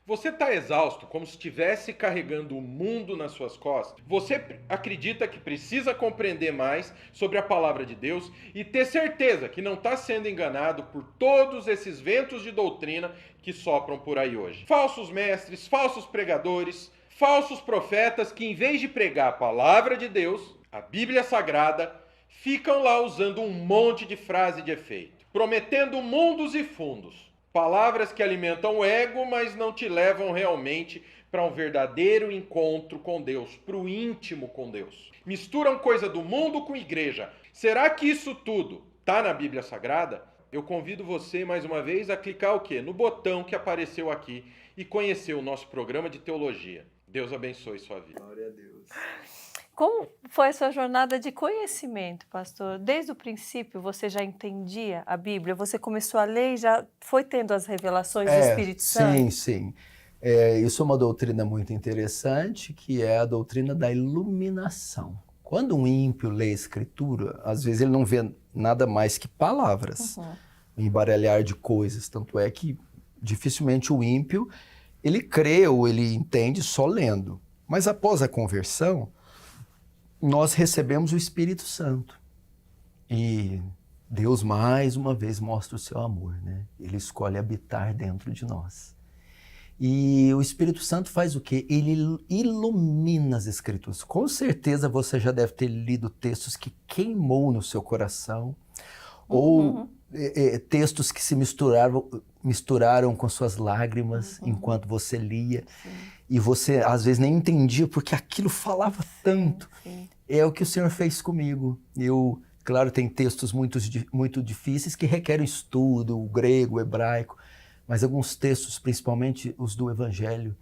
Você está exausto, como se estivesse carregando o mundo nas suas costas? Você acredita que precisa compreender mais sobre a palavra de Deus e ter certeza que não está sendo enganado por todos esses ventos de doutrina que sopram por aí hoje? Falsos mestres, falsos pregadores, falsos profetas que, em vez de pregar a palavra de Deus, a Bíblia Sagrada, ficam lá usando um monte de frase de efeito, prometendo mundos e fundos. Palavras que alimentam o ego, mas não te levam realmente para um verdadeiro encontro com Deus, para o íntimo com Deus. Misturam coisa do mundo com igreja. Será que isso tudo está na Bíblia Sagrada? Eu convido você, mais uma vez, a clicar o quê? No botão que apareceu aqui e conhecer o nosso programa de teologia. Deus abençoe sua vida. Glória a Deus. Como foi a sua jornada de conhecimento, pastor? Desde o princípio você já entendia a Bíblia? Você começou a ler e já foi tendo as revelações do Espírito Santo? Sim, sim. Isso é uma doutrina muito interessante, que é a doutrina da iluminação. Quando um ímpio lê a Escritura, às vezes ele não vê nada mais que palavras, um embaralhar de coisas. Tanto é que dificilmente o ímpio, ele crê ou ele entende só lendo. Mas após a conversão, nós recebemos o Espírito Santo. E Deus mais uma vez mostra o seu amor, né? Ele escolhe habitar dentro de nós. E o Espírito Santo faz o quê? Ele ilumina as Escrituras. Com certeza você já deve ter lido textos que queimou no seu coração, ou textos que se misturaram com suas lágrimas enquanto você lia. Sim. E você às vezes nem entendia porque aquilo falava tanto. Sim. É o que o Senhor fez comigo. Claro, tem textos muito difíceis que requerem estudo, o grego, o hebraico, mas alguns textos, principalmente os do Evangelho,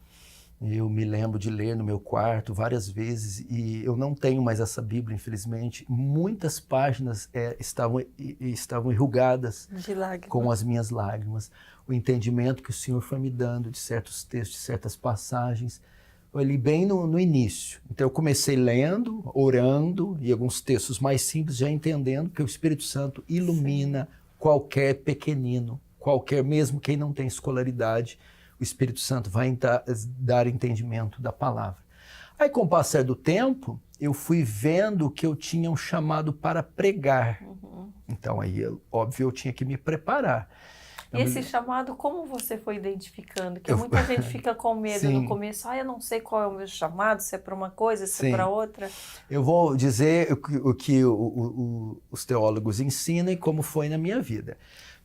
eu me lembro de ler no meu quarto várias vezes, e eu não tenho mais essa Bíblia, infelizmente. Muitas páginas estavam enrugadas com as minhas lágrimas. O entendimento que o Senhor foi me dando de certos textos, de certas passagens, foi ali bem no início. Então eu comecei lendo, orando, e alguns textos mais simples, já entendendo que o Espírito Santo ilumina qualquer pequenino, qualquer, mesmo quem não tem escolaridade, o Espírito Santo vai dar entendimento da palavra. Aí, com o passar do tempo, eu fui vendo que eu tinha um chamado para pregar. Então, aí, óbvio, eu tinha que me preparar. E esse chamado, como você foi identificando? Que muita gente fica com medo no começo. Eu não sei qual é o meu chamado, se é para uma coisa, se é para outra. Eu vou dizer o que os teólogos ensinam e como foi na minha vida.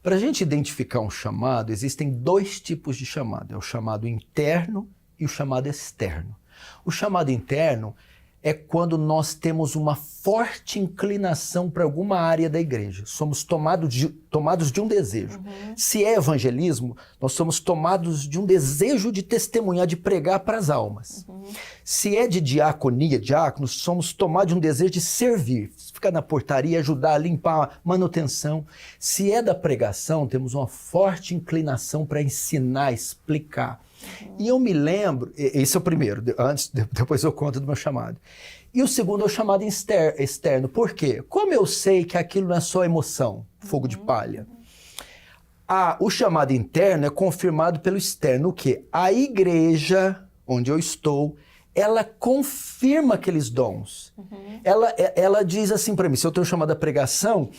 Para a gente identificar um chamado, existem dois tipos de chamado. É o chamado interno e o chamado externo. O chamado interno é quando nós temos uma forte inclinação para alguma área da igreja. Somos tomados de um desejo. Se é evangelismo, nós somos tomados de um desejo de testemunhar, de pregar para as almas. Se é de diaconia, diáconos, somos tomados de um desejo de servir, ficar na portaria, ajudar a limpar, manutenção. Se é da pregação, temos uma forte inclinação para ensinar, explicar. E eu me lembro, esse é o primeiro, depois eu conto do meu chamado. E o segundo é o chamado externo. Por quê? Como eu sei que aquilo não é só emoção, fogo de palha. O chamado interno é confirmado pelo externo. O quê? A igreja onde eu estou, ela confirma aqueles dons. Ela diz assim para mim, se eu tenho chamado a pregação,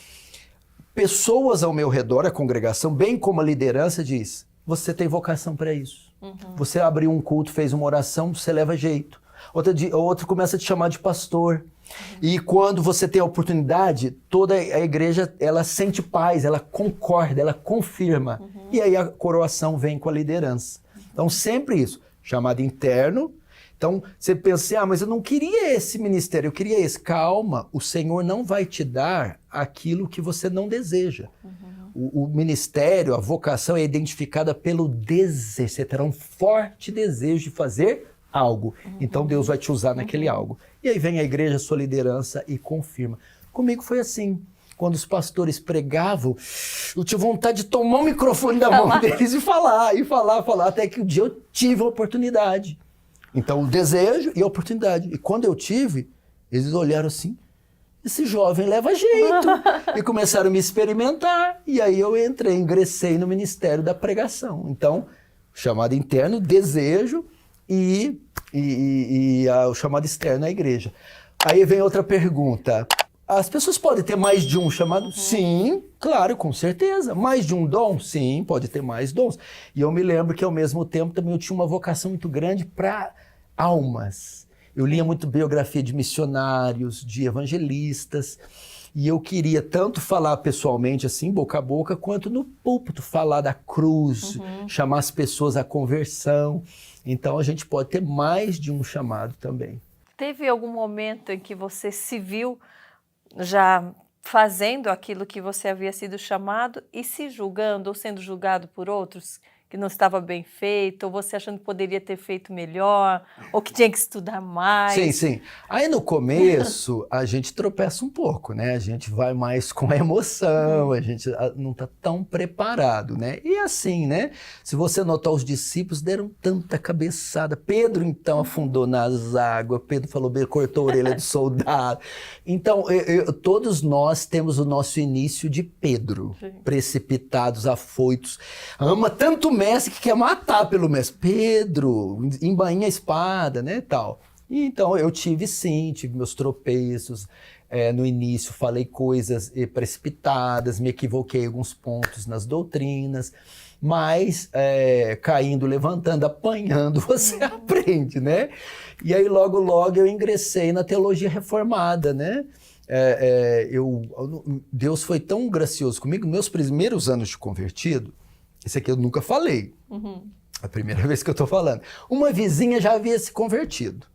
pessoas ao meu redor, a congregação, bem como a liderança, diz, você tem vocação para isso. Você abriu um culto, fez uma oração, você leva jeito. Outro começa a te chamar de pastor. E quando você tem a oportunidade, toda a igreja, ela sente paz, ela concorda, ela confirma. E aí a coroação vem com a liderança. Então sempre isso, chamado interno. Então você pensa, mas eu não queria esse ministério, eu queria esse. Calma, o Senhor não vai te dar aquilo que você não deseja. O ministério, a vocação é identificada pelo desejo. Você terá um forte desejo de fazer algo. Então Deus vai te usar naquele algo. E aí vem a igreja, a sua liderança e confirma. Comigo foi assim. Quando os pastores pregavam, eu tinha vontade de tomar o microfone da mão deles e falar, até que um dia eu tive a oportunidade. Então o desejo e a oportunidade. E quando eu tive, eles olharam assim, esse jovem leva jeito. E começaram a me experimentar. E aí eu ingressei no ministério da pregação. Então, Chamado interno, desejo, e o chamado externo, a igreja. Aí vem outra pergunta. As pessoas podem ter mais de um chamado? Sim, claro, com certeza. Mais de um dom? Sim, pode ter mais dons. E eu me lembro que, ao mesmo tempo, também eu tinha uma vocação muito grande para almas. Eu lia muito biografia de missionários, de evangelistas, e eu queria tanto falar pessoalmente, assim, boca a boca, quanto no púlpito, falar da cruz, chamar as pessoas à conversão. Então, a gente pode ter mais de um chamado também. Teve algum momento em que você se viu já fazendo aquilo que você havia sido chamado e se julgando ou sendo julgado por outros, que não estava bem feito, ou você achando que poderia ter feito melhor, ou que tinha que estudar mais? Sim, sim. Aí no começo a gente tropeça um pouco, né? A gente vai mais com a emoção, a gente não está tão preparado, né? E assim, né? Se você notar, os discípulos deram tanta cabeçada. Pedro, então, afundou nas águas. Pedro falou, cortou a orelha do soldado. Então, todos nós temos o nosso início de Pedro. Sim. Precipitados, afoitos. Ama tanto o mestre que quer matar pelo mestre. Pedro, embainha a espada, né, tal. E então eu tive meus tropeços. No início falei coisas precipitadas, me equivoquei em alguns pontos nas doutrinas, mas caindo, levantando, apanhando, você aprende, né? E aí logo eu ingressei na teologia reformada, né? Deus foi tão gracioso comigo, meus primeiros anos de convertido. Esse aqui eu nunca falei. A primeira vez que eu tô falando. Uma vizinha já havia se convertido.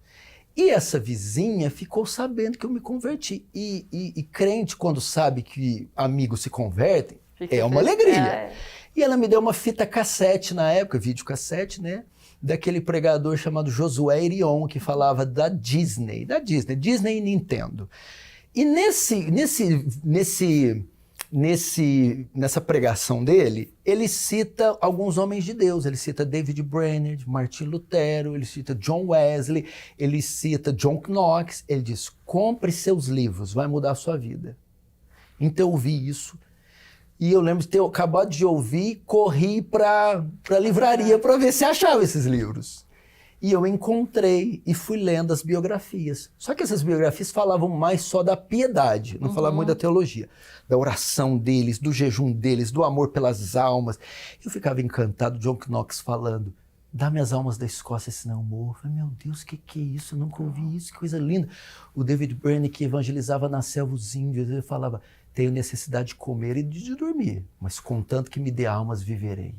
E essa vizinha ficou sabendo que eu me converti. E crente, quando sabe que amigos se convertem, é uma alegria. E ela me deu uma fita cassete na época, videocassete, né? Daquele pregador chamado Josué Irion, que falava da Disney e Nintendo. E nessa pregação dele, ele cita alguns homens de Deus. Ele cita David Brainerd, Martin Lutero, ele cita John Wesley, ele cita John Knox. Ele diz, compre seus livros, vai mudar a sua vida. Então eu ouvi isso, e eu lembro de ter acabado de ouvir, corri para a livraria para ver se achava esses livros. E eu encontrei e fui lendo as biografias. Só que essas biografias falavam mais só da piedade, não falavam muito da teologia. Da oração deles, do jejum deles, do amor pelas almas. Eu ficava encantado, John Knox falando, dá-me as almas da Escócia, senão eu morro. Eu falei, meu Deus, que é isso? Eu nunca ouvi isso, que coisa linda. O David Brainerd, que evangelizava na selva os índios, ele falava, tenho necessidade de comer e de dormir, mas contanto que me dê almas, viverei.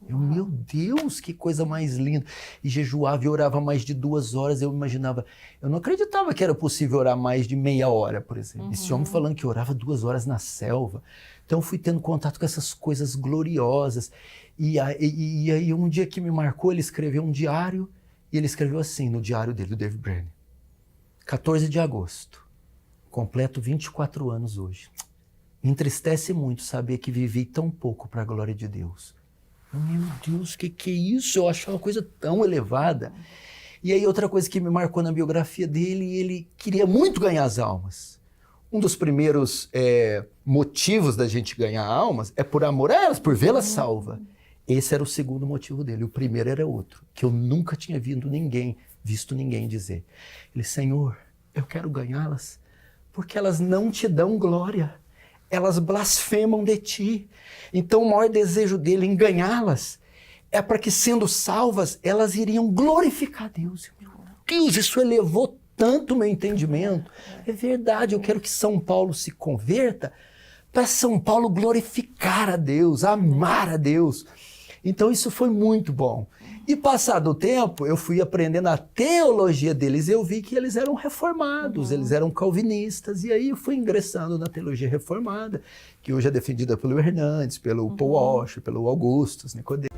Meu Deus, que coisa mais linda. E jejuava e orava mais de 2 horas. Eu imaginava, eu não acreditava que era possível orar mais de meia hora, por exemplo. Esse homem falando que orava 2 horas na selva. Então eu fui tendo contato com essas coisas gloriosas. E aí um dia que me marcou, ele escreveu um diário, e ele escreveu assim no diário dele, do David Brainerd. 14 de agosto, completo 24 anos hoje. Me entristece muito saber que vivi tão pouco para a glória de Deus. Meu Deus, que é isso? Eu acho uma coisa tão elevada. E aí outra coisa que me marcou na biografia dele, ele queria muito ganhar as almas. Um dos primeiros motivos da gente ganhar almas é por amor a elas, por vê-las salva. Esse era o segundo motivo dele. O primeiro era outro, que eu nunca tinha visto ninguém dizer. Ele, Senhor, eu quero ganhá-las porque elas não te dão glória. Elas blasfemam de ti. Então o maior desejo dele em ganhá-las é para que, sendo salvas, elas iriam glorificar Deus. Meu Deus, isso elevou tanto o meu entendimento. É verdade, eu quero que São Paulo se converta para São Paulo glorificar a Deus, amar a Deus. Então isso foi muito bom. E passado o tempo, eu fui aprendendo a teologia deles, eu vi que eles eram reformados, eles eram calvinistas, e aí eu fui ingressando na teologia reformada, que hoje é defendida pelo Hernandes, pelo Paul Washer, pelo Augustus Nicodemo.